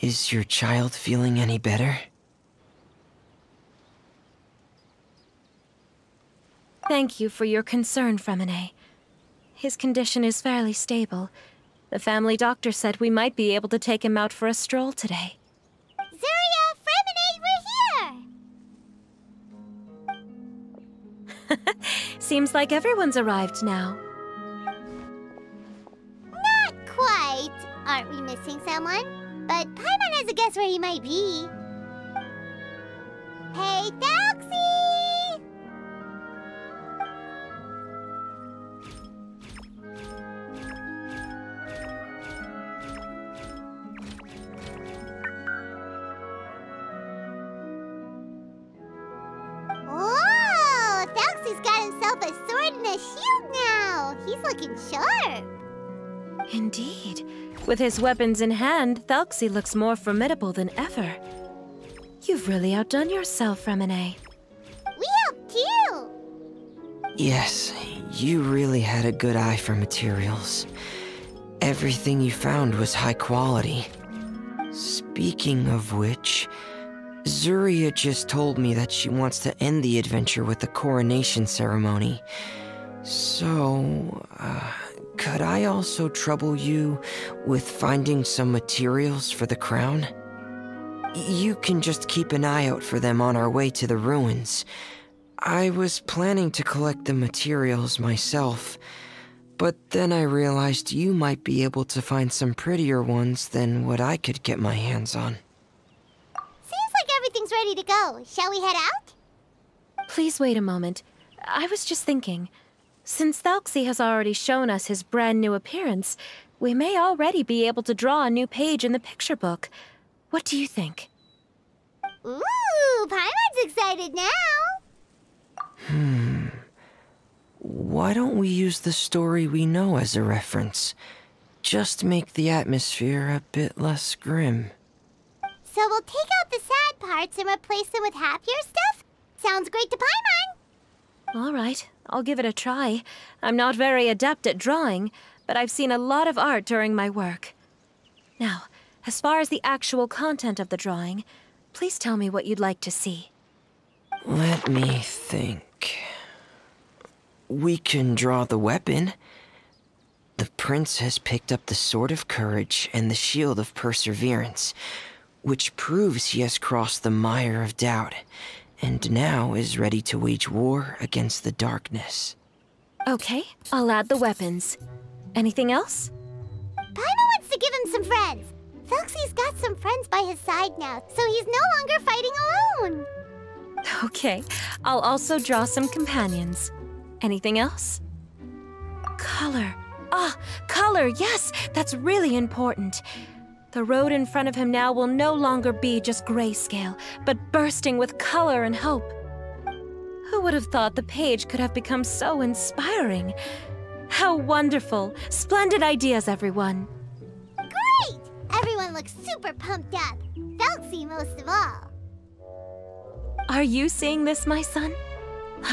Is your child feeling any better? Thank you for your concern, Fremine. His condition is fairly stable. The family doctor said we might be able to take him out for a stroll today. Zuria, Fremine, we're here! Seems like everyone's arrived now. Not quite. Aren't we missing someone? But Paimon has a guess where he might be. Hey, Thalxie! Whoa! Thalxie's got himself a sword and a shield now. He's looking sharp. Indeed. With his weapons in hand, Thalxie looks more formidable than ever. You've really outdone yourself, Fremine. We helped too. Yes, you really had a good eye for materials. Everything you found was high quality. Speaking of which, Zuria just told me that she wants to end the adventure with the coronation ceremony. So, could I also trouble you with finding some materials for the crown? You can just keep an eye out for them on our way to the ruins. I was planning to collect the materials myself, but then I realized you might be able to find some prettier ones than what I could get my hands on. Seems like everything's ready to go. Shall we head out? Please wait a moment. I was just thinking. Since Thalxie has already shown us his brand new appearance, we may already be able to draw a new page in the picture book. What do you think? Ooh, Paimon's excited now. Why don't we use the story we know as a reference? Just make the atmosphere a bit less grim. So we'll take out the sad parts and replace them with happier stuff? Sounds great to Paimon. All right, I'll give it a try. I'm not very adept at drawing, but I've seen a lot of art during my work. Now, as far as the actual content of the drawing, please tell me what you'd like to see. Let me think. We can draw the weapon. The prince has picked up the Sword of Courage and the Shield of Perseverance, which proves he has crossed the mire of doubt, and now is ready to wage war against the darkness. Okay, I'll add the weapons. Anything else? Paimon wants to give him some friends. Thalxie's got some friends by his side now, so he's no longer fighting alone. Okay, I'll also draw some companions. Anything else? Color. Ah, color, yes, that's really important. The road in front of him now will no longer be just grayscale, but bursting with color and hope. Who would have thought the page could have become so inspiring? How wonderful! Splendid ideas, everyone. Great! Everyone looks super pumped up. Thalxie most of all. Are you seeing this, my son?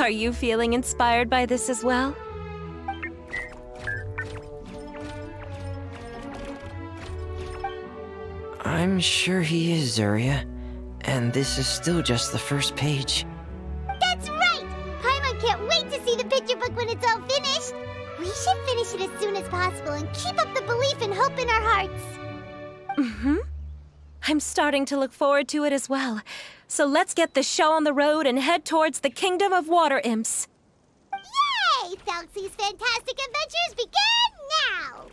Are you feeling inspired by this as well? I'm sure he is, Zuria. And this is still just the first page. That's right! Paimon can't wait to see the picture book when it's all finished. We should finish it as soon as possible and keep up the belief and hope in our hearts. Mm-hmm. I'm starting to look forward to it as well. So let's get the show on the road and head towards the Kingdom of Water Imps. Yay! Thalxie's fantastic adventures begin now!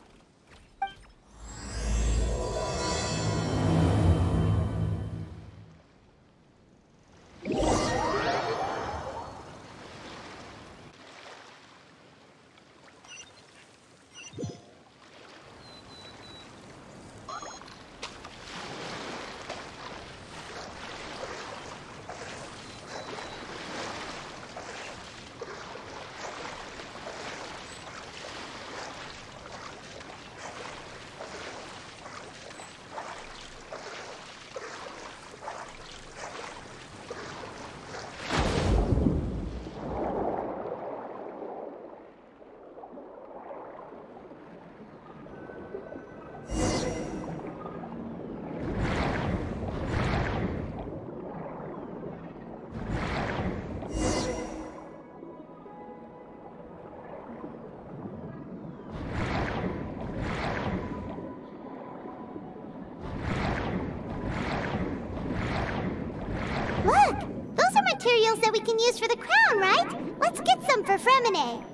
materials that we can use for the crown, right? Let's get some for Fremine.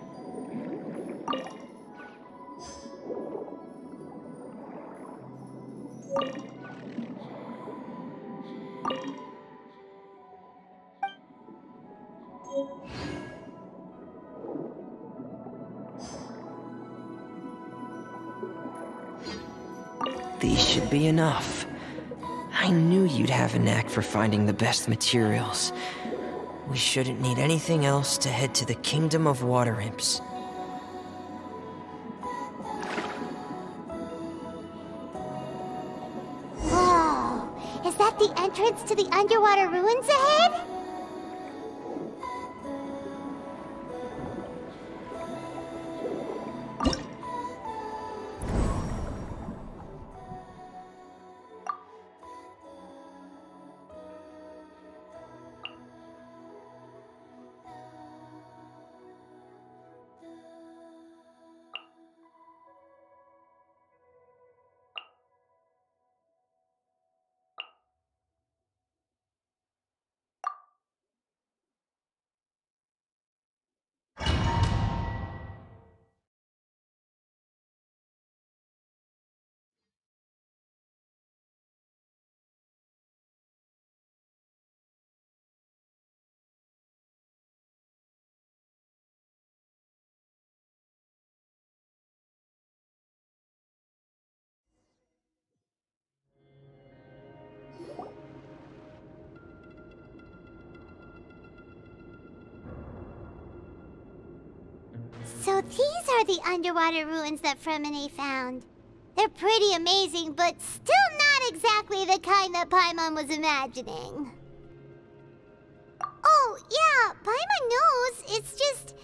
These should be enough. I knew you'd have a knack for finding the best materials. We shouldn't need anything else to head to the Kingdom of Water Imps. Whoa! Is that the entrance to the underwater ruins ahead? So these are the underwater ruins that Fremine found. They're pretty amazing, but still not exactly the kind that Paimon was imagining. Oh, yeah, Paimon knows. It's just...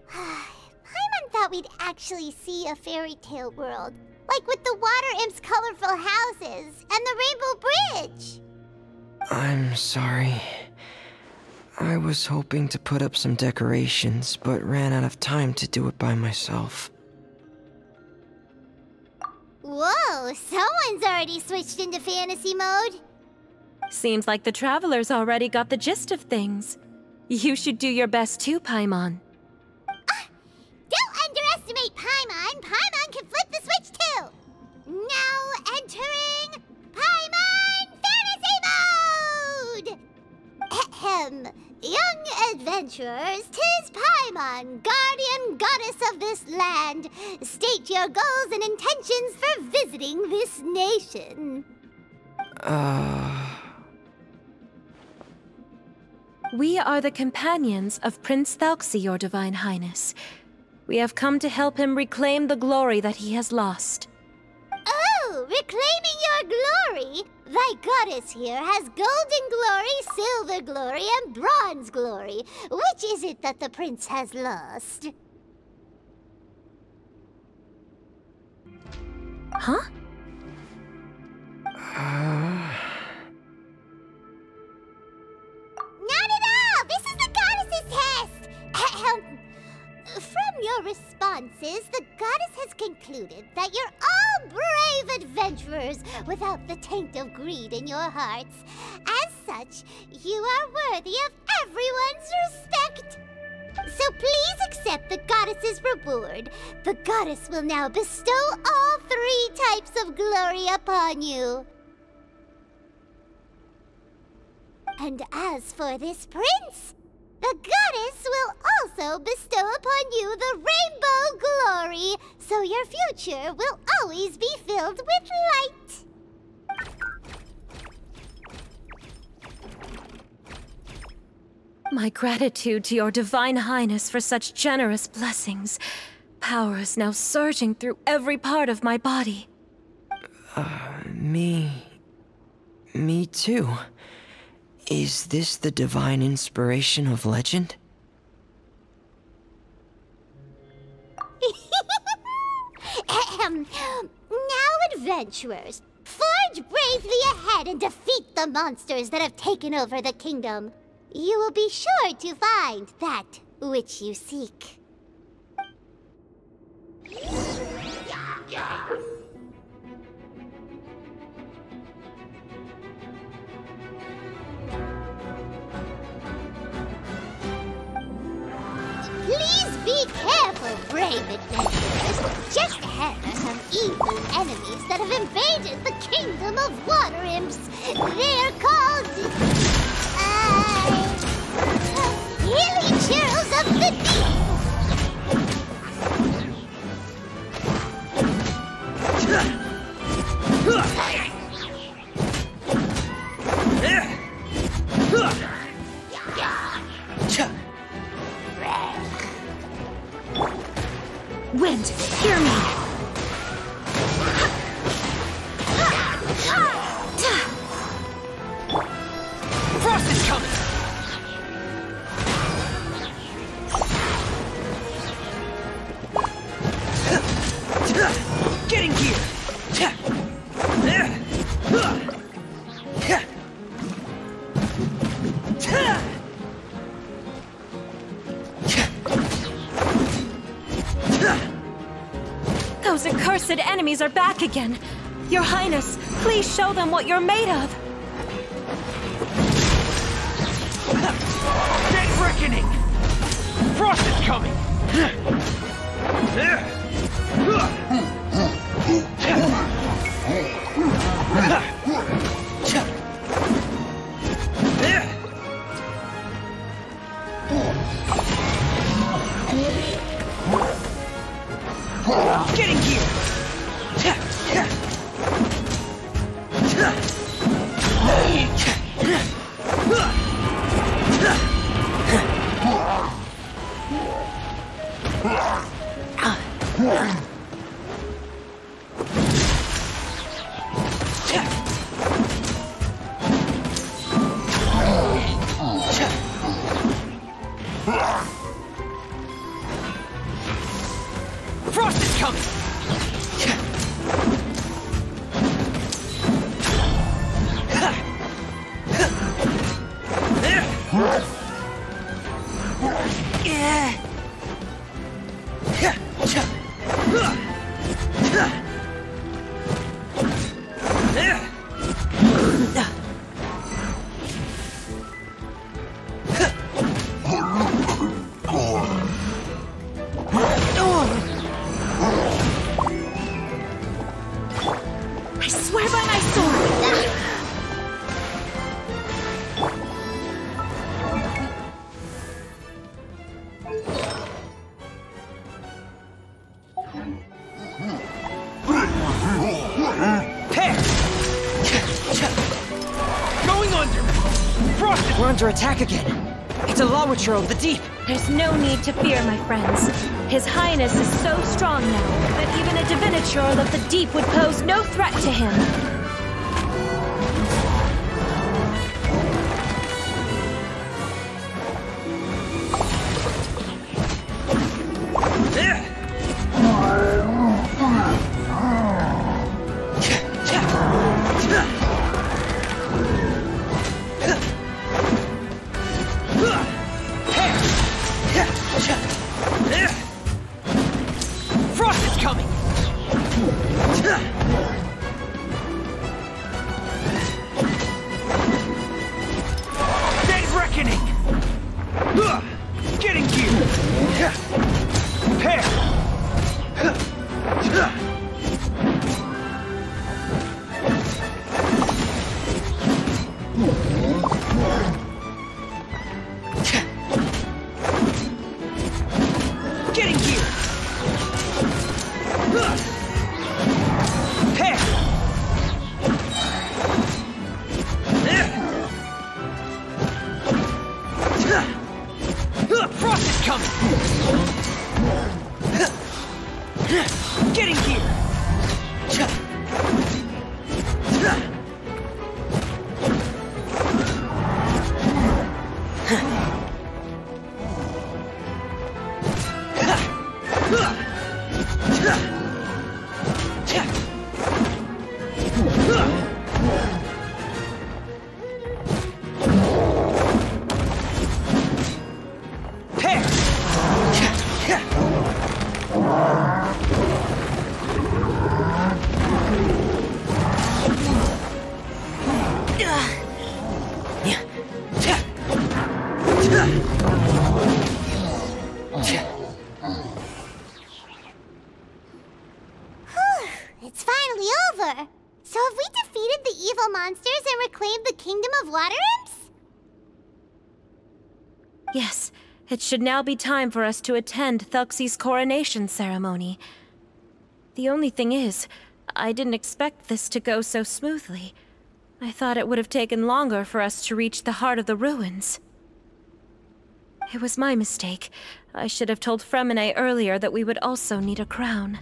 Paimon thought we'd actually see a fairy tale world. Like with the Water Imp's colorful houses and the Rainbow Bridge. I'm sorry. I was hoping to put up some decorations, but ran out of time to do it by myself. Whoa, someone's already switched into fantasy mode. Seems like the travelers already got the gist of things. You should do your best too, Paimon. Don't underestimate Paimon. Paimon can flip the switch too. Now entering Paimon Fantasy Mode! Ahem. Young adventurers, 'tis Paimon, guardian goddess of this land. State your goals and intentions for visiting this nation. We are the companions of Prince Thalxi, your Divine Highness. We have come to help him reclaim the glory that he has lost. Oh, reclaiming your glory? Thy goddess here has golden glory, silver glory, and bronze glory. Which is it that the prince has lost? Huh? Not at all! This is the goddess's test! Ahem. From your responses, the goddess has concluded that you're all brave adventurers without the taint of greed in your hearts. As such, you are worthy of everyone's respect. So please accept the goddess's reward. The goddess will now bestow all 3 types of glory upon you. And as for this prince, the goddess will also bestow upon you the rainbow glory, so your future will always be filled with light. My gratitude to your Divine Highness for such generous blessings. Power is now surging through every part of my body. Me too. Is this the divine inspiration of legend? Ahem. Now, adventurers, forge bravely ahead and defeat the monsters that have taken over the kingdom. You will be sure to find that which you seek. brave adventurers. Just ahead are some evil enemies that have invaded the kingdom of water imps. They're called... Hilly Churls of the Deep. Wind, hear me! Frost is coming! Getting here! Those accursed enemies are back again. Your Highness, please show them what you're made of. Dead reckoning! Frost is coming! Getting here! Frost is coming! I swear by my sword! Going under! Frost! We're under attack again. It's a Lawitro of the Deep. There's no need to fear, my friends. His Highness is so strong now that even a Diviniture of the Deep would pose no threat to him. Frost is coming! Dead reckoning! Getting here! Pair! Getting here! Pair! Frost is coming! Getting here! It's finally over. So have we defeated the evil monsters and reclaimed the Kingdom of Water Imps? Yes, it should now be time for us to attend Thelxie's coronation ceremony. The only thing is, I didn't expect this to go so smoothly. I thought it would have taken longer for us to reach the heart of the ruins. It was my mistake. I should have told Fremine earlier that we would also need a crown.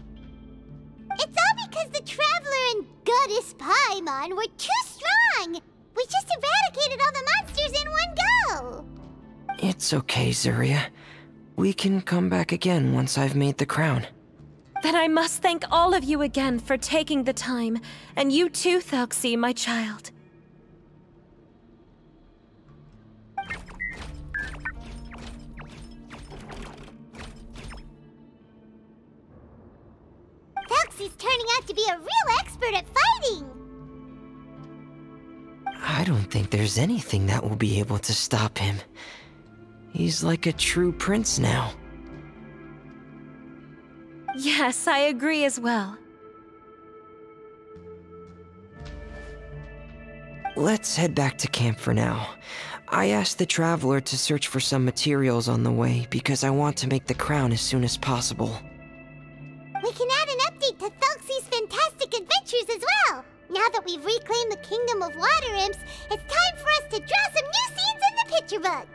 It's all because the Traveler and Goddess Paimon were too strong! We just eradicated all the monsters in one go! It's okay, Zuria. We can come back again once I've made the crown. Then I must thank all of you again for taking the time, and you too, Thelxie, my child. Thelxie's turning out to be a real expert at fighting! I don't think there's anything that will be able to stop him. He's like a true prince now. Yes, I agree as well. Let's head back to camp for now. I asked the Traveler to search for some materials on the way because I want to make the crown as soon as possible. We can add an update to Thelxie's fantastic adventures as well! Now that we've reclaimed the Kingdom of Water Imps, it's time for us to draw some new scenes in the picture book!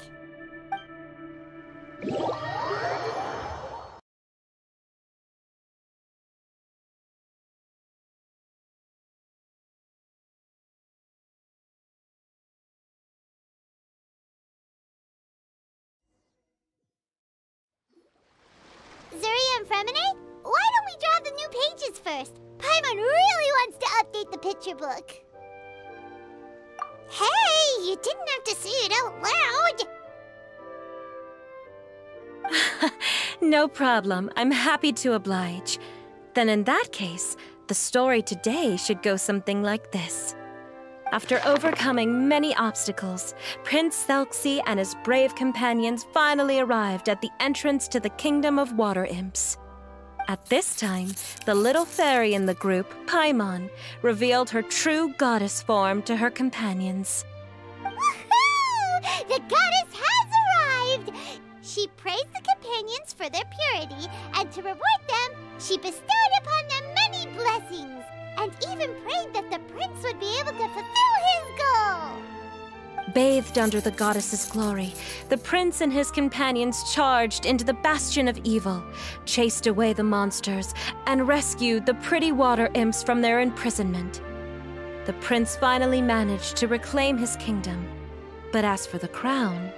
Zuria and Fremine, why don't we draw the new pages first? Paimon really wants to update the picture book. Hey, you didn't have to say it out loud. No problem. I'm happy to oblige. Then in that case, the story today should go something like this. After overcoming many obstacles, Prince Thelxie and his brave companions finally arrived at the entrance to the Kingdom of Water Imps. At this time, the little fairy in the group, Paimon, revealed her true goddess form to her companions. Woohoo! The goddess has arrived! She praised the companions for their purity, and to reward them, she bestowed upon them many blessings, and even prayed that the prince would be able to fulfill his goal! Bathed under the goddess's glory, the prince and his companions charged into the bastion of evil, chased away the monsters, and rescued the pretty water imps from their imprisonment. The prince finally managed to reclaim his kingdom. But as for the crown...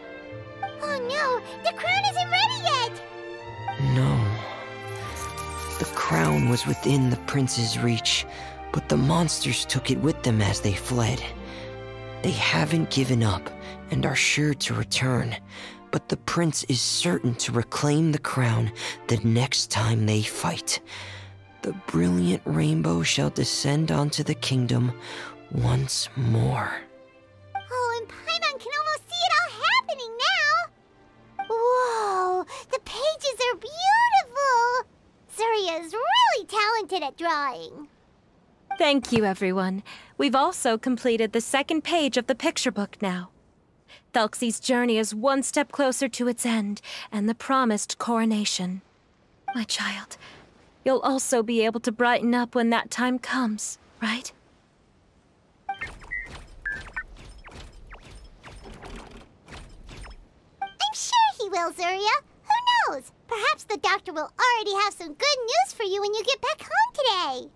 Oh no! The crown isn't ready yet! No. The crown was within the prince's reach, but the monsters took it with them as they fled. They haven't given up and are sure to return, but the prince is certain to reclaim the crown the next time they fight. The brilliant rainbow shall descend onto the kingdom once more. Oh, and Paimon can almost see it all happening now! Whoa! The pages are beautiful! Zuria is really talented at drawing. Thank you, everyone. We've also completed the second page of the picture book now. Thelxie's journey is one step closer to its end and the promised coronation. My child, you'll also be able to brighten up when that time comes, right? I'm sure he will, Zuria. Who knows? Perhaps the doctor will already have some good news for you when you get back home today.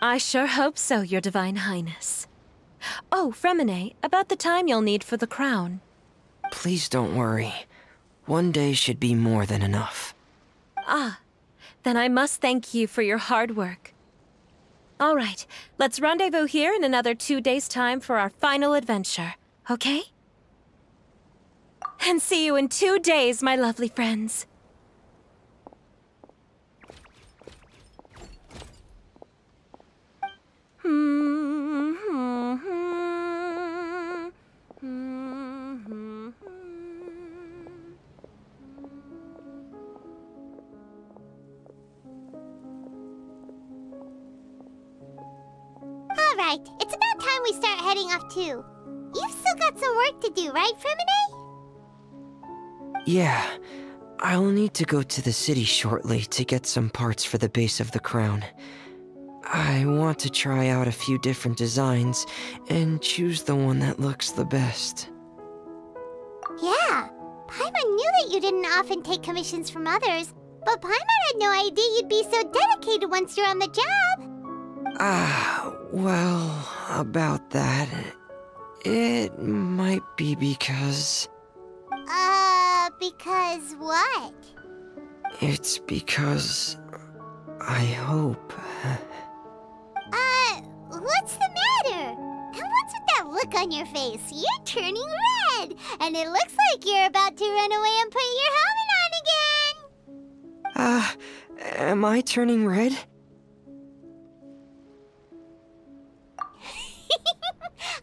I sure hope so, Your Divine Highness. Oh, Fremine, about the time you'll need for the crown. Please don't worry. One day should be more than enough. Ah, then I must thank you for your hard work. All right, let's rendezvous here in another 2 days' time for our final adventure, okay? And see you in 2 days, my lovely friends. right. It's about time we start heading off too. You've still got some work to do, right, Fremine? Yeah, I'll need to go to the city shortly to get some parts for the base of the crown. I want to try out a few different designs and choose the one that looks the best. Yeah, Paimon knew that you didn't often take commissions from others, but Paimon had no idea you'd be so dedicated once you're on the job. Well, about that, it might be because... Because what? It's because... I hope... What's the matter? And what's with that look on your face? You're turning red, and it looks like you're about to run away and put your helmet on again. Am I turning red?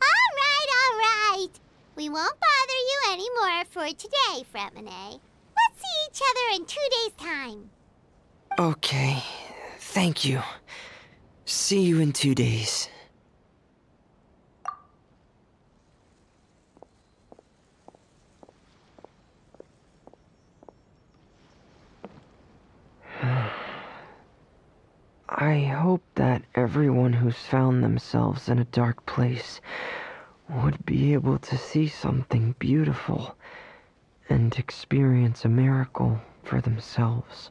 All right. We won't bother you anymore for today, Fremine. Let's see each other in 2 days' time. Okay, thank you. See you in 2 days. I hope that everyone who's found themselves in a dark place would be able to see something beautiful and experience a miracle for themselves.